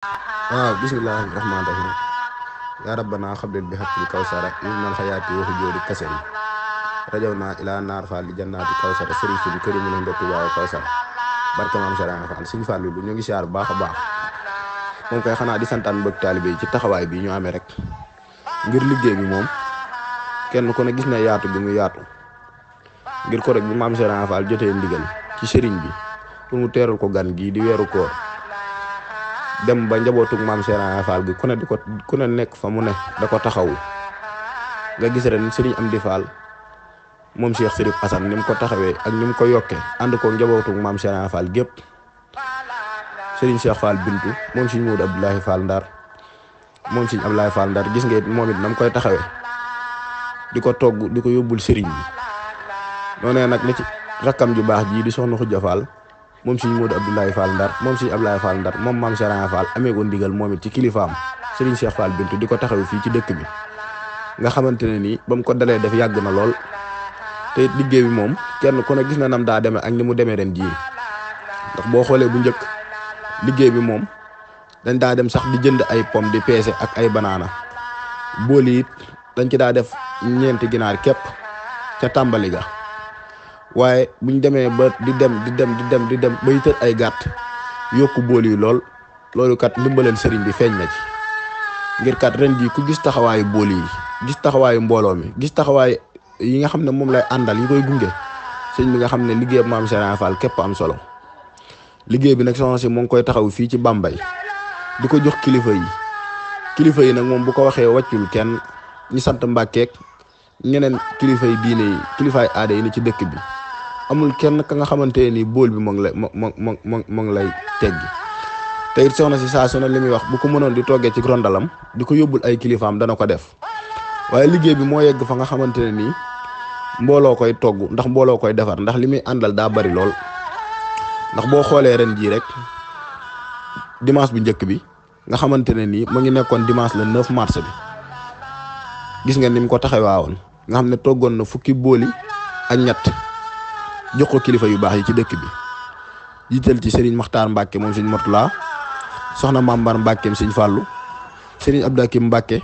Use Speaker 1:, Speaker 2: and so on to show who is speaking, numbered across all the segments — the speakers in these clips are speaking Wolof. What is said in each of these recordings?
Speaker 1: bismillahi rahmaani rahim. yaa rabbana xablil bi haqqil kawsara yumnal xayaati waxu jóori kasari rajaw naa ilaa naar faal li jannaati kawsara sëriñ fi këri mu ne ndokku waaw kawsara barke maam Serigne Fall suñu fàllu lu ñu ngi siyaar bu baax a baax moom koy xanaa di santaan mbëgg taalibe yi ci taxawaay bi ñu amee rek ngir liggéey bi moom kenn ku ne gis na yaatu bi mu yaatu ngir ko rek bi maam Serigne Fall jotee ndigal ci sëriñ bi pour mu teeral ko gan gii di weeru koor dem ba njabootug maam Serigne Fall gi ku ne nekk fa mu ne da ko taxawu nga gis ren Serigne Amdi Fall moom Cheikh Serif Assane ni mu ko taxawee ak ni mu ko yokkee ànd ko njabootug maam Serigne Fall gépp Serigne Cheikh Fall Bintu moom Serigne Modou Abdoulaye Fall Ndar moom Serigne Abdoulaye Fall Ndar gis nga moom it na mu koy taxawee di ko togg di ko yóbbul Serigne bi noonee nag la ci rakkam ju baax jii di soxna Khoudia Fall moom Serigne Modou Abdoulaye Fall Ndar moom Serigne Abdoulaye Fall Ndar moom maam Serigne Fall amee ko ndigal moom it ci kilifaam Serigne Cheikh Fall Bintu di ko taxaw fii ci dëkk bi nga xamante ne nii ba mu ko dalee def yàgg na lool te liggéey bi moom kenn ku ne gis na nam daa demee ak ni mu demee ren jii ndax boo xoolee bu njëkk liggéey bi moom dañ daa dem sax di jënd ay pomme di peese ak ay banaana booli it dañ ci daa def ñeenti ginaar képp ca tàmbali ga waaye buñ demee ba di dem bay tër ay gàtt yokku bool yi loolu kat ndimbaleel sëriñ bi feeñ na ci ngir kat ren jii ku gis taxawaayu bool yi gis taxawaayu mbooloo mi gis taxawaay yi nga xam ne moom lay àndal yi koy gunge sëñ bi nga xam ne liggéey maam Serigne Fall képp am solo liggéey bi nag soxna si mu ngi koy taxaw fii ci Bambey di ko jox kilifa yi nag moom bu ko waxee wàccul kenn ñi sant Mbàkkeek ñeneen kilifa yi diine yi kilifaay aada yi ni ci dëkk bi amul kenn ka nga xamante ni bool bi moo ngi lay teggi te it soxna si saa su ne li muy wax bu ko mënoon di toggee ci rondalam di ko yóbbul ay kilifaam dana ko def waaye liggéey bi moo yegg fa nga xamante ne nii mbooloo koy togg ndax mbooloo koy defar ndax li muy àndal daa bari lool ndax boo xoolee ren jii rek dimanche bu njëkk bi nga xamante ne nii mu ngi nekkoon dimanche le 9 mars bi gis nga ni mu ko taxawaawoon nga xam ne toggoon na fukki booli ak ñett jox ko kilifa yu baax yi ci dëkk bi jiital ci Serigne Makhtar Mbacke moom Serigne Mourtala soxna Mambar Mbacke Serigne Fallou Serigne Abdou Hakim Mbacke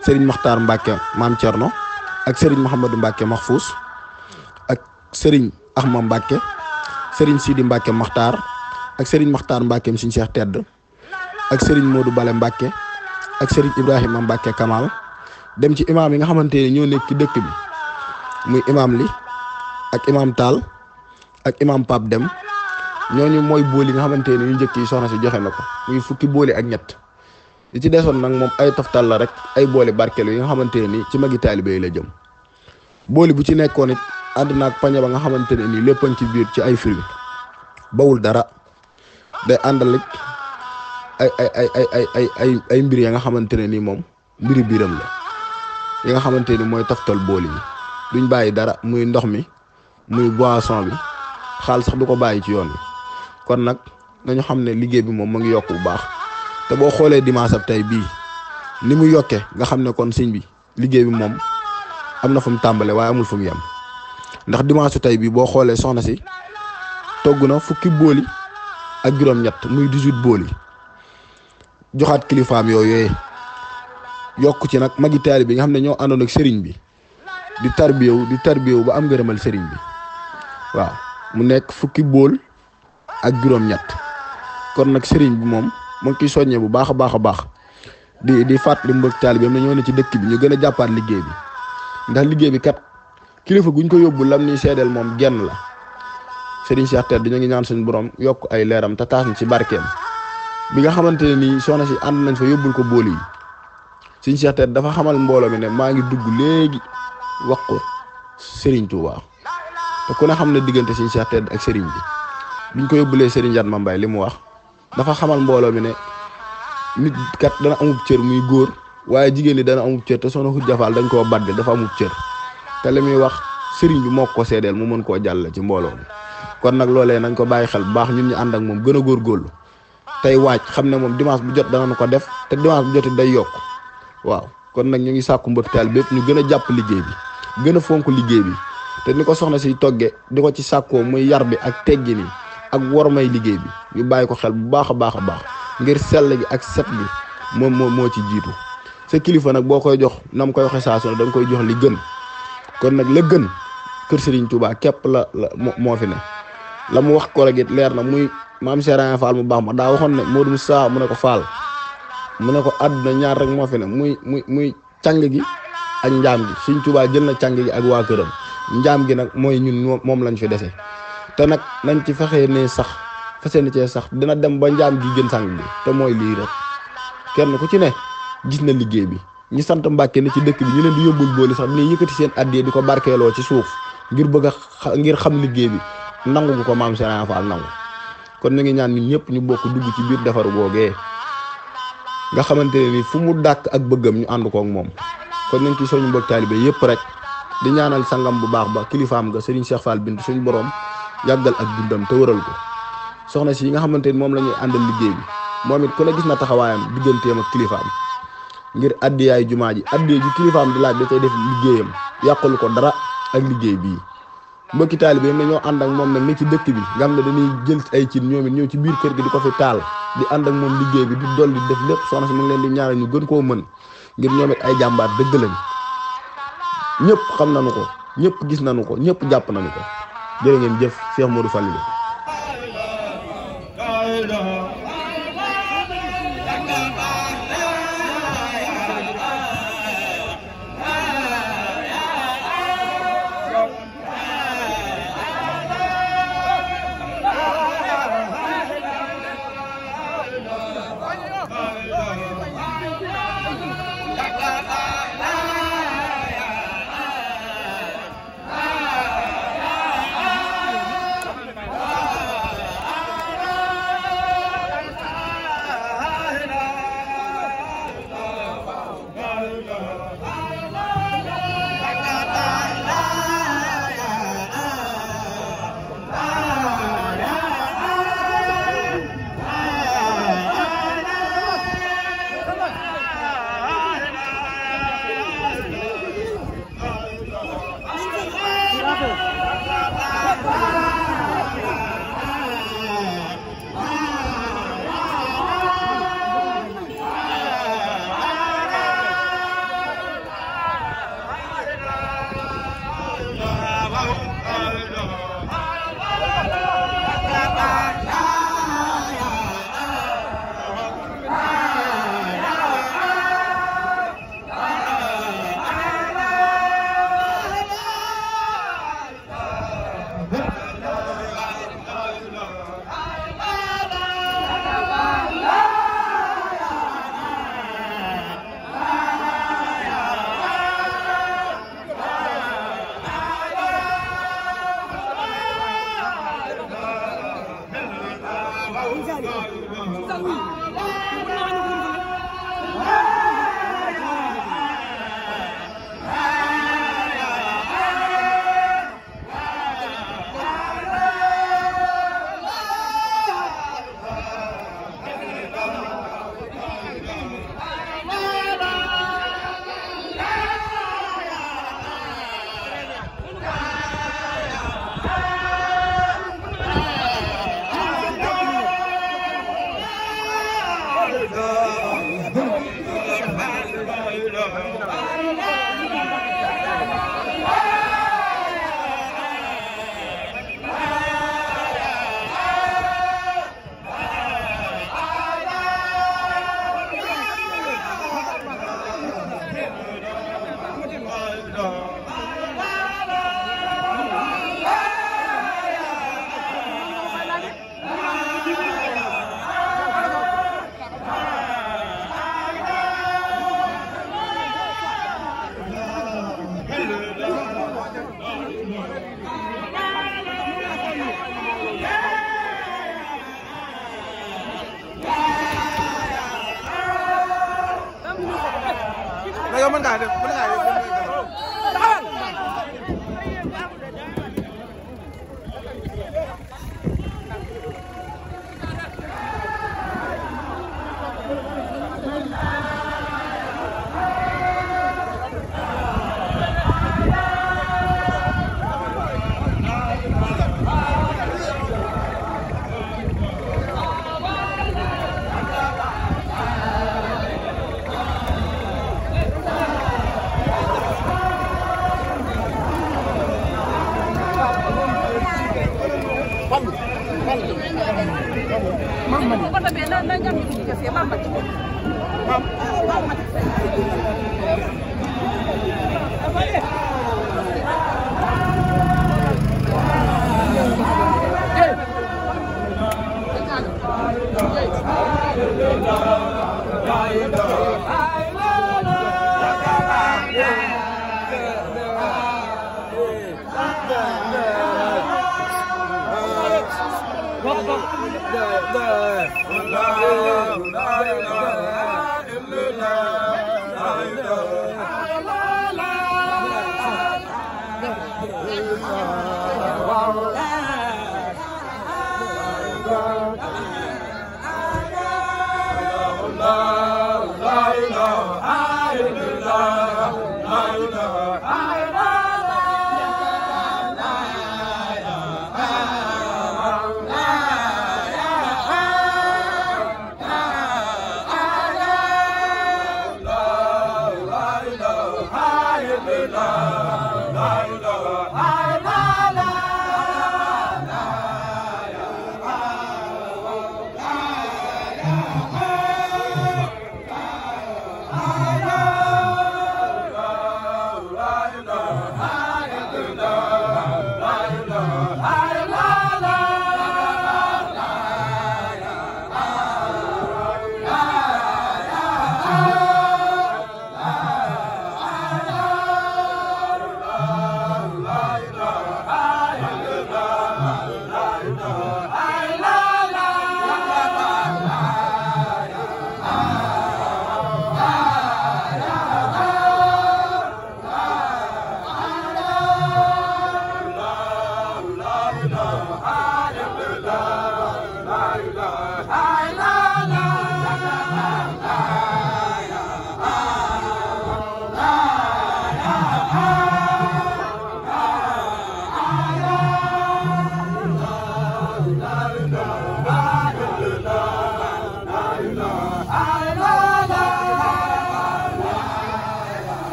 Speaker 1: Serigne Makhtar Mbacke maam Thierno ak Serigne Mouhamadou Mbacke Mahfous ak Serigne Ahma Mbacke Serigne Sidi Mbacke Makhtar ak Serigne Makhtar Mbacke Serigne Cheikh Tedd ak Serigne Modou Bale Mbacke ak Serigne Ibrahima Mbacke Kamal dem ci imaam yi nga xamante ne ñoo nekk ci dëkk bi muy imaam li ak imaam Tall ak imaam Pape Dem ñooñu mooy booli nga xamante ne ñu njëkk yi soxna si joxe na ko muy fukki booli ak ñett li ci desoon nag moom ay toftal la rek ay booli barkeelu yi nga xamante ne nii ci magi taalibe yi la jëm booli bu ci nekkoon it ànd naag pañe ba nga xamante ne nii léppañ ci biir ci ay fruits bawul dara day àndal it ay mbir ya nga xamante ne nii moom mbiri biiram la yi nga xamante ni mooy toftal booli yi duñ bàyyi dara muy ndox mi muy boisson bi xaal sax du ko bàyyi ci yoon bi kon nag nañu xam ne liggéey bi moom mu ngi yokk bu baax te boo xoolee dimanche ab tey bii ni mu yokkee nga xam ne kon sëñ bi liggéey bi moom am na fu mu tàmbale waaye amul fu mu yem ndax dimanche tey bii boo xoolee soxna si togg na fukki booli ak juróom-ñett muy 18 booli joxaat kilifaam yooyu yokk ci nag magi taalibe bi nga xam ne ñoo àndoon ak sëriñ bi di tarbiyewu ba am ngërëmal sëriñ bi waaw mu nekk fukki bool ak juróom-ñett kon nag sëriñ bi moom mu ngi ciy soññee bu baax a baax di fàttali mbokk taalibe bi ñoo ne ci dëkk bi ñu gën a jàppaat liggéey bi ndax liggéey bi kat kilifa guñ ko yóbbu lam ni seedeel moom genn la sëriñ Cheikh Tedd ñu ngi ñaan suñu borom yokk ay leeram te taas na ci barkeem bi nga xamante ne nii soxna si ànd nañ fa yóbbul ko bool yi sëriñ Cheikh Tedd dafa xamal mbooloo mi ne maa ngi dugg léegi wax ko Serigne Touba te ku ne xam ne diggante sëriñ Cheikh Tedd ak Serigne bi biñ ko yóbbulee Serigne Yatma Mbaye li mu wax dafa xamal mbooloo mi ne nit kat dana amub cër muy góor waaye jigéen ñi dana amub cër te soxna Khoudia Fall dañ koo badde dafa amub cër te li muy wax Serigne bi moo ko seedeel mu mën koo jàll ci mbooloo mi kon nag loolee nañ ko bàyyi xel bu baax ñun ñu ànd ak moom gën a góorgóorlu tey waaj xam ne moom dimanche bu jot danañ ko def te dimanche bu jot day yokk waaw kon nag ñu ngi sàkku mbokk taal bépp ñu gën a jàpp liggéey bi gën a fonk liggéey bi te ni ko soxna si togge di ko ci sàkkoo muy yar bi ak teggi ni ak wormay liggéey bi ñu bàyyi ko xel bu baax a baax ngir sell gi ak set gi moom moo ci jiitu. sa kilifa nag boo koy jox na mu koy waxee saa su ne da nga koy jox li gën kon nag la gën kër Serigne Touba képp la moo fi ne la mu wax ko rek it leer na muy maam Serigne Fall mu baax ma daa waxoon ne Modou Moussa mu ne ko Fall mu ne ko àdduna ñaar rek moo fi ne muy càng gi ak njaam gi Serigne Touba jël na càng gi ak waa këram njaam gi nag mooy ñun moom lañ fi dese te nag nañ ci fexee ne sax fase ni cee sax dina dem ba njaam gi gën sang gi te mooy lii rek kenn ku ci ne gis na liggéey bi ñi sant Mbàkke ne ci dëkk bi ñu leen di yóbbul booli sax dinañ yëkkati seen addiyee di ko barkeeloo ci suuf ngir bëgg a ngir xam liggéey bi nangu bu ko maam Serigne Fall nangu kon ñu ngi ñaan ñun ñëpp ñu bokk dugg ci biir defaru googee nga xamante ne ni fu mu dàkk ak bëggam ñu ànd koog moom kon ñu ngi ci soñu mbokk taalibe yëpp rek di ñaanal sangam bu baax ba kilifaam nga Serigne Cheikh Fall Bintou suñu borom yàggal ak dundam te wëral ko soxna si yi nga xamante ni moom la ñuy àndal liggéey bi moom it ku ne gis na taxawaayam digganteem ak kilifaam ngir addiyaay jumaa ji addiya ji kilifaam di laaj da cay def liggéeyam yàqalu ko dara ak liggéey bii mbokki taalibe yi ñoo ànd ak moom nag ni ci dëkk bi nga xam ne dañuy jël ay cin ñoom it ñëw ci biir kër gi di ko fi taal di ànd ak moom liggéey bi di dolli def lépp soxna si mu ngi leen di ñaanal ñu gën koo mën ngir ñoom it ay jàmbaar dëgg lañ ñëpp xam nañu ko ñëpp gis nañu ko ñëpp jàpp nañu ko jërë ngeen jëf Cheikh Modou Fallilou.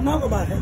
Speaker 2: noo ko baaxee